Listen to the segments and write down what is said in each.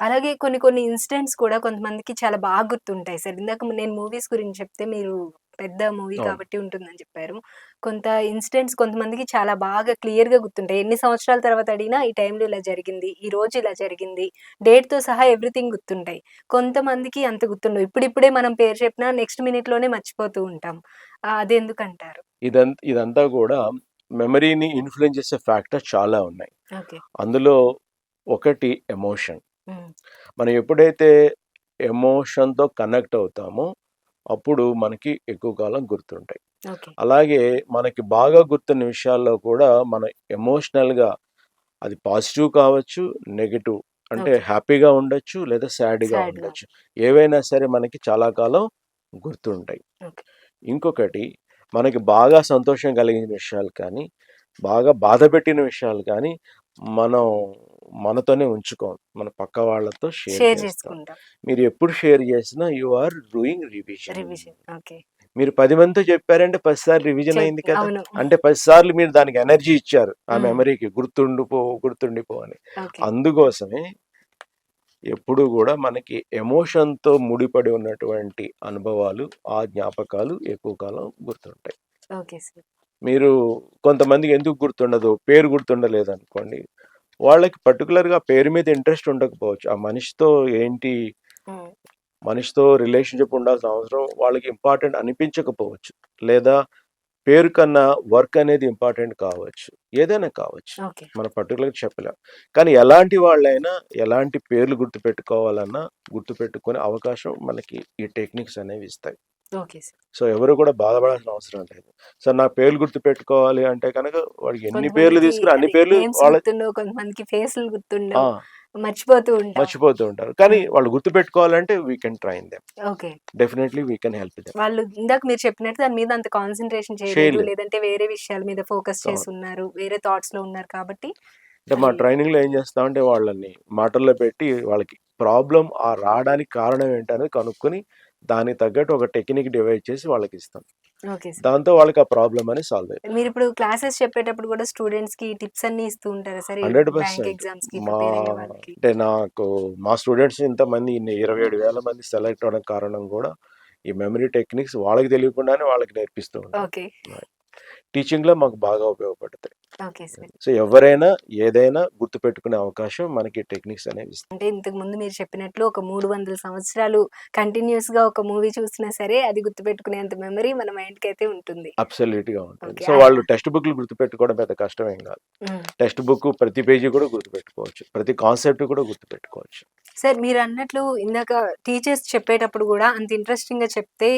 అలాగే కొన్ని కొన్ని ఇన్సిడెంట్స్ కూడా కొంతమందికి చాలా బాగా గుర్తుంటాయి సార్. ఇందాక నేను మూవీస్ గురించి చెప్తే మీరు పెద్ద మూవీ అవును. కాబట్టి ఉంటుందని చెప్పారు. కొంత ఇన్సిడెంట్స్ కొంతమందికి చాలా బాగా క్లియర్‌గా గుర్తుంటాయి. ఎన్ని సంవత్సరాల తర్వాత అడిగినా ఈ టైంలో ఇలా జరిగింది, ఈ రోజు ఇలా జరిగింది, డేట్‌తో సహా ఎవ్రీథింగ్ గుర్తుంటాయి. కొంతమందికి అంత గుర్తుండవు. ఇప్పుడిప్పుడే మనం పేరు చెప్పినా నెక్స్ట్ మినిట్‌లోనే మర్చిపోతూ ఉంటాం. అదెందుకంటారు? ఇదంతా కూడా మెమరీని ఇన్‌ఫ్లూయెన్స్ చేసే ఫ్యాక్టర్స్ చాలా ఉన్నాయి. ఓకే. అందులో ఒకటి ఎమోషన్. హ్మ్. మనం ఎప్పుడైతే ఎమోషన్‌తో కనెక్ట్ అవుతామో, అప్పుడు మనకి ఎక్కువ కాలం గుర్తుంటాయి. ఓకే. అలాగే మనకి బాగా గుర్తున్న విషయాల్లో కూడా మనం ఎమోషనల్‌గా అది పాజిటివ్ కావచ్చు, నెగెటివ్ అంటే ఓకే. హ్యాపీగా ఉండొచ్చు, లేదా సాడ్‌గా సాడ్‌గా. ఉండొచ్చు. ఏవైనా సరే మనకి చాలా కాలం గుర్తుంటాయి. ఓకే. ఇంకొకటి మనకి బాగా సంతోషం కలిగిన విషయాలు కానీ, బాగా బాధపెట్టిన విషయాలు కానీ, మనం మనతోనే ఉంచుకోం. మన పక్క వాళ్ళతో షేర్ షేర్ చేస్తాం. చేసుకుంటాం. మీరు ఎప్పుడు షేర్ చేసినా you are doing revision. Revision. Okay. మీరు 10 మందితో చెప్పారంటే 10 సార్లు రివిజన్ అయింది కదా! అవును. అంటే 10 సార్లు మీరు దానికి ఎనర్జీ ఇచ్చారు. ఆ హ్మ్. మెమరీకి గుర్తుండిపో అని. ఓకే. అందుకోసమే ఎప్పుడూ గూడా మనకి ఎమోషన్‌తో ముడిపడి ఉన్నటువంటి అనుభవాలు, ఆ జ్ఞాపకాలు ఎక్కువ కాలం గుర్తుంటాయి. Okay sir. మీరు కొంతమందికి ఎందుకు గుర్తుండదు, పేరు గుర్తుండలేదనుకోండి. వాళ్ళకి పర్టిక్యులర్‌గా పేరు మీద ఇంట్రెస్ట్ ఉండకపోవచ్చు. ఆ మనిషితో ఏంటి, హ్మ్. మనిషితో రిలేషన్‌షిప్ ఉండాల్సిన అవసరం వాళ్ళకి ఇంపార్టెంట్ అనిపించకపోవచ్చు. లేదా పేరు కన్నా వర్క్ అనేది ఇంపార్టెంట్ కావచ్చు. ఏదైనా కావచ్చు. ఓకే. మనం పర్టిక్యులర్‌గా చెప్పలేం. కానీ ఎలాంటి వాళ్ళైనా, ఎలాంటి పేర్లు గుర్తుపెట్టుకోవాలన్నా, గుర్తుపెట్టుకునే అవకాశం మనకి ఈ టెక్నిక్స్ అనేవి ఇస్తాయి. Okay sir. సో, ఎవరు కూడా బాధపడాల్సిన అవసరం లేదు. సో, నా పేర్లు గుర్తుపెట్టుకోవాలి అంటే కనుక వాడికి ఎన్ని పేర్లు కొంతమందికి తీసుకున్నా అన్ని అదే పేర్లు నేమ్స్ వాళ్ళ గుర్తుండవు. కొంతమందికి ఫేసులు ఆ! గుర్తుండవు. మర్చిపోతూ ఉంటాం. మర్చిపోతూ ఉంటారు. కానీ హ్మ్. వాళ్ళు గుర్తుపెట్టుకోవాలంటే we can train them. Okay. Definitely we can help them. వాళ్ళు ఇందాక మీరు చెప్పినట్టు దాని మీద అంత కాన్సంట్రేషన్ చేయలేదు. చేయలేం. లేదంటే వేరే విషయాల మీద ఫోకస్ అవును. చేసున్నారు. వేరే థాట్స్‌లో ఉన్నారు కాబట్టి అంటే మా అది ట్రైనింగ్‌లో ఏం చేస్తామంటే వాళ్ళని మాటల్లో పెట్టి వాళ్ళకి ప్రాబ్లమ్ రావడానికి కారణం ఏంటనేది కనుక్కొని దానికి తగ్గట్టు ఒక టెక్నిక్ డివైడ్ చేసి వాళ్ళకిస్తాం. Okay sir. దాంతో వాళ్ళకి ఆ ప్రాబ్లమ్ అనేది సాల్వ్ అయిపోతుంది. మీరిప్పుడు క్లాసెస్ చెప్పేటప్పుడు కూడా స్టూడెంట్స్‌కి టిప్స్ అన్నీ ఇస్తూ ఉంటారా సార్? ఈ బ్యాంక్ 100% ఎగ్జామ్స్‌కి మా ప్రిపేర్ అయ్యే వాళ్ళకి? అంటే నాకు మా స్టూడెంట్స్ ఇంతమంది ఇన్ని 27,000 మంది సెలెక్ట్ అవ్వడానికి కారణం కూడా ఈ మెమరీ టెక్నిక్స్ వాళ్ళకి తెలియకుండానే వాళ్ళకి నేర్పిస్తూ ఉంటాం. ఓకే. టీచింగ్‌లో మాకు బాగా ఉపయోగపడతాయి. Okay sir. సో, ఎవరైనా ఏదైనా గుర్తుపెట్టుకునే అవకాశం మనకి టెక్నిక్స్ అనేవి ఇస్తాయి. అంటే ఇంతకుముందు మీరు చెప్పినట్లు ఒక 300 సంవత్సరాలు కంటిన్యూయస్‌గా ఒక మూవీ చూసినా సరే, అది గుర్తుపెట్టుకునేంత మెమరీ మన మైండ్‌కైతే ఉంటుంది. అబ్సల్యూట్‌గా ఉంటుంది. ఓకే. సో, వాళ్ళు టెక్స్ట్ బుక్‌లు గుర్తుపెట్టుకోవడం పెద్ద కష్టమేం కాదు. హ్మ్. టెక్స్ట్ బుక్ ప్రతి పేజీ కూడా గుర్తుపెట్టుకోవచ్చు. ప్రతి కాన్సెప్ట్ కూడా గుర్తుపెట్టుకోవచ్చు. సార్ మీరన్నట్లు ఇందాక టీచర్స్ చెప్పేటప్పుడు గూడా అంత ఇంట్రెస్టింగ్‌గా చెప్తే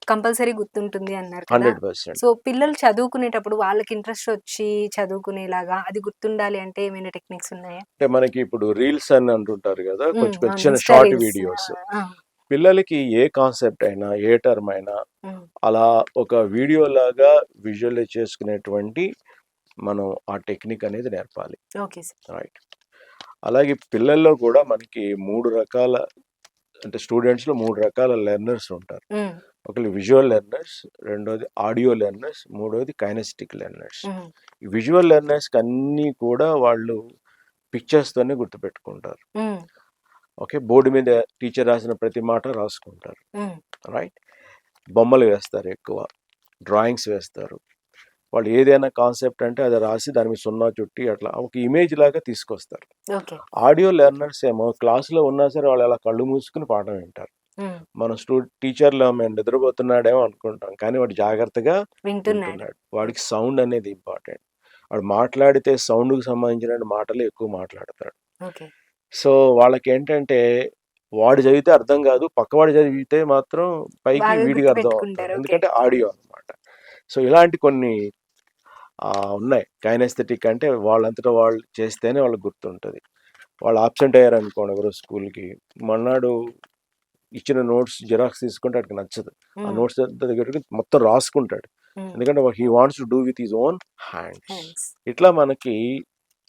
కంపల్సరీ గుర్తుంటుంది అన్నారు కదా! 100%. సో, పిల్లలు చదువుకునేటప్పుడు వాళ్ళకి ఇంట్రెస్ట్ ఒచ్చి చదువుకునేలాగా అది గుర్తుండాలి అంటే ఏమైనా టెక్నిక్స్ ఉన్నాయా? అంటే మనకి ఇప్పుడు రీల్స్ అని అంటుంటారు కదా! హ్మ్. కొంచెం అవును. చిన్న ఇన్‌స్టా షార్ట్ రీల్స్. వీడియోస్. ఆ! పిల్లలకి ఏ కాన్సెప్ట్ అయినా, ఏ టర్మ్ అయినా హ్మ్. అలా ఒక వీడియోలాగా విజువలైజ్ చేసుకునేటువంటి మనం ఆ టెక్నిక్ అనేది నేర్పాలి. Okay sir. రైట్. అలాగే పిల్లల్లో కూడా మనకి 3 రకాల అంటే స్టూడెంట్స్‌లో 3 రకాల లెర్నర్స్ ఉంటారు. హ్మ్. ఒకళ్ళు విజువల్ లెర్నర్స్, రెండోది ఆడియో లెర్నర్స్, మూడోది కైనెస్థెటిక్ లెర్నర్స్. హ్మ్. ఈ విజువల్ లెర్నర్స్‌కి అన్నీ కూడా వాళ్ళు పిక్చర్స్‌తోనే గుర్తుపెట్టుకుంటారు. హ్మ్. ఓకే. బోర్డ్ మీద టీచర్ రాసిన ప్రతి మాట రాసుకుంటారు. హ్మ్. రైట్. బొమ్మలు వేస్తారు ఎక్కువ. డ్రాయింగ్స్ వేస్తారు. వాళ్ళు ఏదైనా కాన్సెప్ట్ అంటే అది రాసి దాని మీద సున్నా చుట్టి అట్లా ఒక ఇమేజ్ లాగా తీసుకొస్తారు. ఓకే. ఆడియో లెర్నర్స్ ఏమో క్లాస్‌లో ఉన్నా సరే వాళ్ళు అలా కళ్ళు మూసుకొని పాఠం వింటారు. హ్మ్. మన టీచర్‌లు మేము నిద్రపోతున్నాడేమో అనుకుంటాం. కానీ వాడు జాగ్రత్తగా వింటున్నాడు. వింటున్నాడు. వాడికి సౌండ్ అనేది ఇంపార్టెంట్. వాడు మాట్లాడితే సౌండ్‌కి సంబంధించిన మాటలు ఎక్కువ మాట్లాడతాడు. ఓకే. సో, వాళ్ళకేంటంటే వాడు చదివితే అర్థం కాదు. పక్కవాడు చదివితే మాత్రం పైకి బాగా వీడికి అర్థం అవుతది. గుర్తుపెట్టుకుంటారు. ఓకే. ఎందుకంటే ఆడియో అన్నమాట. సో, ఇలాంటి కొన్ని ఉన్నాయి. కైనెస్థెటిక్ అంటే వాళ్ళంతట వాళ్ళు చేస్తేనే వాళ్ళకి గుర్తుంటది. వాళ్ళు అబ్సెంట్ అయ్యారనుకోండి ఎవరో స్కూల్‌కి, మర్నాడు ఇచ్చిన నోట్స్ జిరాక్స్ తీసుకుంటే ఆడికి నచ్చదు. ఆ హ్మ్. నోట్స్ అంతా దగ్గరికి మొత్తం రాసుకుంటాడు. హ్మ్. ఎందుకంటే he wants to do with his own hands. Hands. ఇట్లా మనకి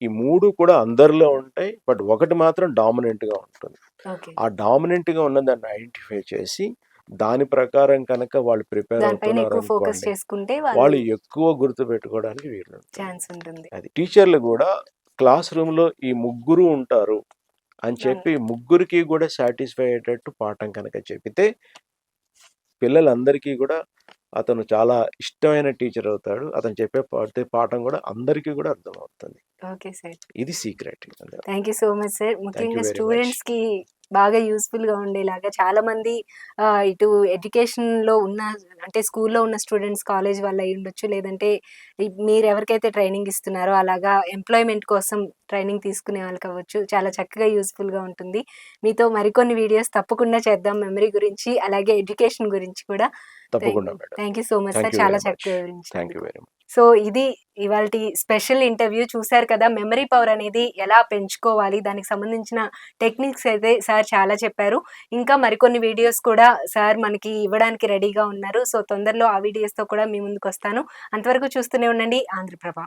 ఈ 3 కూడా అందరిలో ఉంటాయి. బట్ ఒకటి మాత్రం డామినెంట్‌గా ఉంటుంది. ఓకే. ఆ డామినెంట్‌గా ఉన్నదాన్ని ఐడెంటిఫై చేసి, దాని ప్రకారం కనుక వాళ్ళు ప్రిపేర్ దానిపైన ఎక్కువ ఫోకస్ అవుతున్నారనుకోండి, చేసుకుంటే వాళ్ళు వాళ్ళు ఎక్కువ గుర్తుపెట్టుకోవడానికి వీలుంటుంది. ఛాన్స్ ఉంటుంది. అది. టీచర్లు గూడా క్లాస్ రూమ్‌లో ఈ ముగ్గురు ఉంటారు. అని చెప్పి ముగ్గురికి కూడా సాటిస్ఫై అయ్యేటట్టు పాఠం కనుక చెబితే పిల్లలందరికీ కూడా అతను చాలా ఇష్టమైన టీచర్ అవుతాడు. అతను చెప్పే ప్రతి పాఠం కూడా అందరికీ కూడా అర్థమవుతుంది. Okay sir. ఇది secret. Thank you so much sir. Thank you ముఖ్యంగా వెరీ మచ్. స్టూడెంట్స్‌కి బాగా యూజ్‌ఫుల్‌గా ఉండేలాగా చాలామంది ఇటు ఎడ్యుకేషన్‌లో ఉన్న అంటే స్కూల్‌లో ఉన్న స్టూడెంట్స్ కాలేజ్ వాళ్ళు అయ్యుండొచ్చు. లేదంటే మీరెవరికైతే ట్రైనింగ్ ఇస్తున్నారో అలాగా ఎంప్లాయ్‌మెంట్ కోసం ట్రైనింగ్ తీసుకునే వాళ్ళకవ్వచ్చు. చాలా చక్కగా యూజ్‌ఫుల్‌గా ఉంటుంది. మీతో మరికొన్ని వీడియోస్ తప్పకుండా చేద్దాం మెమరీ గురించి, అలాగే ఎడ్యుకేషన్ గురించి కూడా. తప్పకుండా madam. Thank you so much thank sir. You చాలా వెరీ మచ్. చక్కగా థ్యాంక్ యూ వివరించారు. Very much. సో ఇది ఇవాల్టి స్పెషల్ ఇంటర్వ్యూ. చూశారు కదా మెమరీ పవర్ అనేది ఎలా పెంచుకోవాలి, దానికి సంబంధించిన టెక్నిక్స్ అయితే సార్ చాలా చెప్పారు. ఇంకా మరికొన్ని వీడియోస్ కూడా సార్ మనకి ఇవ్వడానికి రెడీగా ఉన్నారు. సో తొందరలో ఆ వీడియోస్‌తో కూడా మీ ముందుకొస్తాను. అంతవరకు చూస్తూనే ఉండండి ఆంధ్రప్రభ.